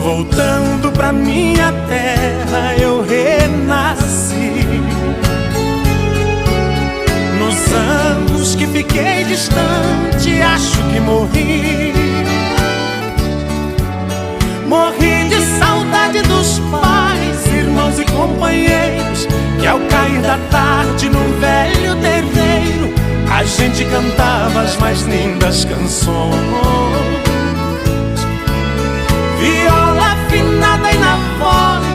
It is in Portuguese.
Voltando pra minha terra eu renasci. Nos anos que fiquei distante, acho que morri. Morri de saudade dos pais, irmãos e companheiros, que ao cair da tarde no velho terreiro a gente cantava as mais lindas canções. Viola